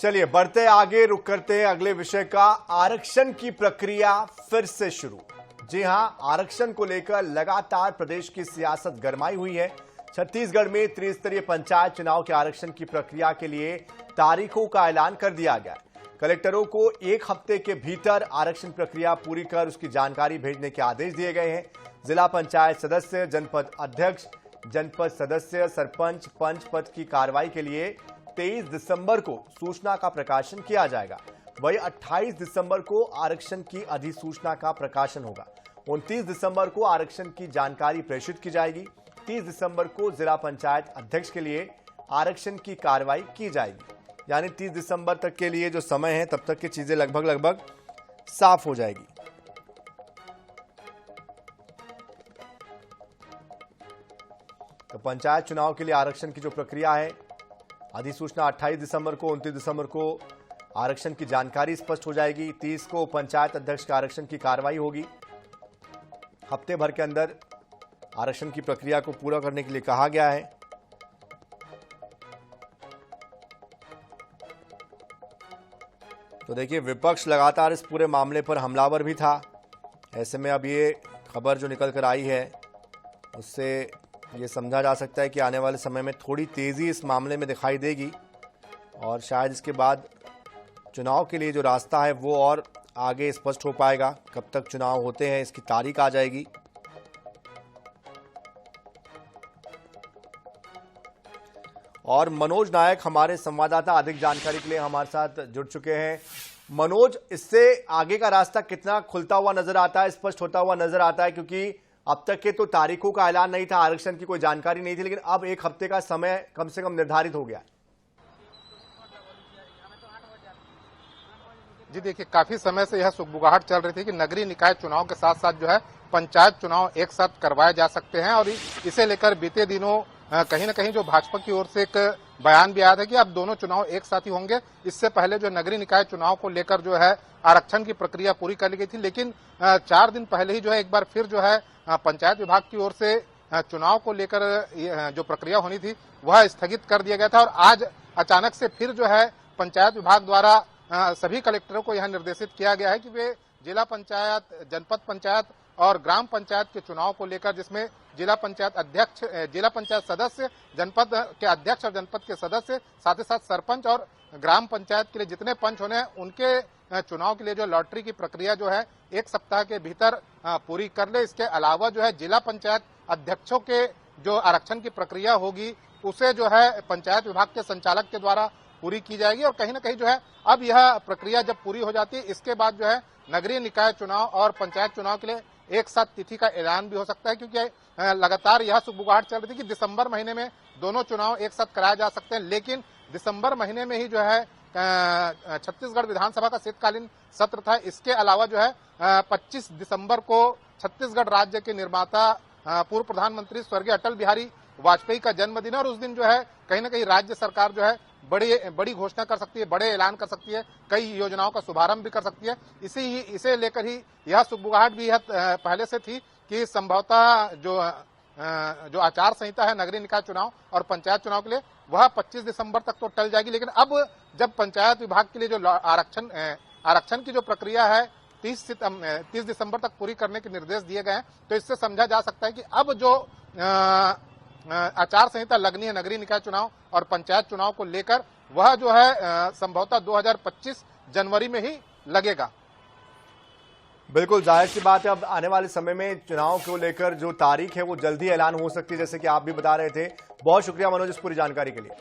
चलिए बढ़ते आगे, रुक करते हैं अगले विषय का। आरक्षण की प्रक्रिया फिर से शुरू। जी हां, आरक्षण को लेकर लगातार प्रदेश की सियासत गरमाई हुई है। छत्तीसगढ़ में त्रिस्तरीय पंचायत चुनाव के आरक्षण की प्रक्रिया के लिए तारीखों का ऐलान कर दिया गया। कलेक्टरों को 1 हफ्ते के भीतर आरक्षण प्रक्रिया पूरी कर उसकी जानकारी भेजने के आदेश दिए गए हैं। जिला पंचायत सदस्य, जनपद अध्यक्ष, जनपद सदस्य, सरपंच, पंच पद की कार्रवाई के लिए 23 दिसंबर को सूचना का प्रकाशन किया जाएगा। वही 28 दिसंबर को आरक्षण की अधिसूचना का प्रकाशन होगा। 29 दिसंबर को आरक्षण की जानकारी प्रेषित की जाएगी। 30 दिसंबर को जिला पंचायत अध्यक्ष के लिए आरक्षण की कार्रवाई की जाएगी। यानी 30 दिसंबर तक के लिए जो समय है, तब तक की चीजें लगभग साफ हो जाएगी। तो पंचायत चुनाव के लिए आरक्षण की जो प्रक्रिया है, अधिसूचना 28 दिसंबर को, 29 दिसंबर को आरक्षण की जानकारी स्पष्ट हो जाएगी। 30 को पंचायत अध्यक्ष का आरक्षण की कार्रवाई होगी। हफ्ते भर के अंदर आरक्षण की प्रक्रिया को पूरा करने के लिए कहा गया है। तो देखिए, विपक्ष लगातार इस पूरे मामले पर हमलावर भी था। ऐसे में अब ये खबर जो निकल कर आई है, उससे ये समझा जा सकता है कि आने वाले समय में थोड़ी तेजी इस मामले में दिखाई देगी और शायद इसके बाद चुनाव के लिए जो रास्ता है वो और आगे स्पष्ट हो पाएगा। कब तक चुनाव होते हैं, इसकी तारीख आ जाएगी। और मनोज नायक हमारे संवाददाता अधिक जानकारी के लिए हमारे साथ जुड़ चुके हैं। मनोज, इससे आगे का रास्ता कितना खुलता हुआ नजर आता है, स्पष्ट होता हुआ नजर आता है? क्योंकि अब तक के तो तारीखों का ऐलान नहीं था, आरक्षण की कोई जानकारी नहीं थी, लेकिन अब 1 हफ्ते का समय कम से कम निर्धारित हो गया। जी देखिए, काफी समय से यह सुगबुगाहट चल रही थी कि नगरीय निकाय चुनाव के साथ साथ जो है पंचायत चुनाव एक साथ करवाए जा सकते हैं। और इसे लेकर बीते दिनों कहीं न कहीं जो भाजपा की ओर से एक बयान भी आया था कि अब दोनों चुनाव एक साथ ही होंगे। इससे पहले जो नगरीय निकाय चुनाव को लेकर जो है आरक्षण की प्रक्रिया पूरी कर ली गई थी, लेकिन 4 दिन पहले ही जो है एक बार फिर जो है पंचायत विभाग की ओर से चुनाव को लेकर जो प्रक्रिया होनी थी वह स्थगित कर दिया गया था। और आज अचानक से फिर जो है पंचायत विभाग द्वारा सभी कलेक्टरों को यह निर्देशित किया गया है कि वे जिला पंचायत, जनपद पंचायत और ग्राम पंचायत के चुनाव को लेकर, जिसमें जिला पंचायत अध्यक्ष, जिला पंचायत सदस्य, जनपद के अध्यक्ष और जनपद के सदस्य, साथ ही साथ सरपंच और ग्राम पंचायत के लिए जितने पंच होने हैं उनके चुनाव के लिए जो लॉटरी की प्रक्रिया जो है 1 सप्ताह के भीतर पूरी कर ले। इसके अलावा जो है जिला पंचायत अध्यक्षों के जो आरक्षण की प्रक्रिया होगी उसे जो है पंचायत विभाग के संचालक के द्वारा पूरी की जाएगी। और कहीं न कहीं जो है अब यह प्रक्रिया जब पूरी हो जाती है, इसके बाद जो है नगरीय निकाय चुनाव और पंचायत चुनाव के लिए एक साथ तिथि का ऐलान भी हो सकता है। क्योंकि लगातार यह सुगबुगाहट चल रही थी कि दिसंबर महीने में दोनों चुनाव एक साथ कराए जा सकते हैं, लेकिन दिसंबर महीने में ही जो है छत्तीसगढ़ विधानसभा का शीतकालीन सत्र था। इसके अलावा जो है 25 दिसंबर को छत्तीसगढ़ राज्य के निर्माता पूर्व प्रधानमंत्री स्वर्गीय अटल बिहारी वाजपेयी का जन्मदिन है। और उस दिन जो है कहीं न कहीं राज्य सरकार जो है बड़ी घोषणा कर सकती है, बड़े ऐलान कर सकती है, कई योजनाओं का शुभारंभ भी कर सकती है। इसे लेकर ही यह सुगबुगाहट भी पहले से थी कि संभवतः जो आचार संहिता है नगरीय निकाय चुनाव और पंचायत चुनाव के लिए वह 25 दिसंबर तक तो टल जाएगी। लेकिन अब जब पंचायत विभाग के लिए जो आरक्षण की जो प्रक्रिया है 30 दिसंबर तक पूरी करने के निर्देश दिए गए हैं, तो इससे समझा जा सकता है कि अब जो आचार संहिता लगनी है नगरीय निकाय चुनाव और पंचायत चुनाव को लेकर, वह जो है संभवतः 2025 जनवरी में ही लगेगा। बिल्कुल जाहिर सी बात है, अब आने वाले समय में चुनाव को लेकर जो तारीख है वो जल्दी ऐलान हो सकती है, जैसे कि आप भी बता रहे थे। बहुत शुक्रिया मनोज इस पूरी जानकारी के लिए।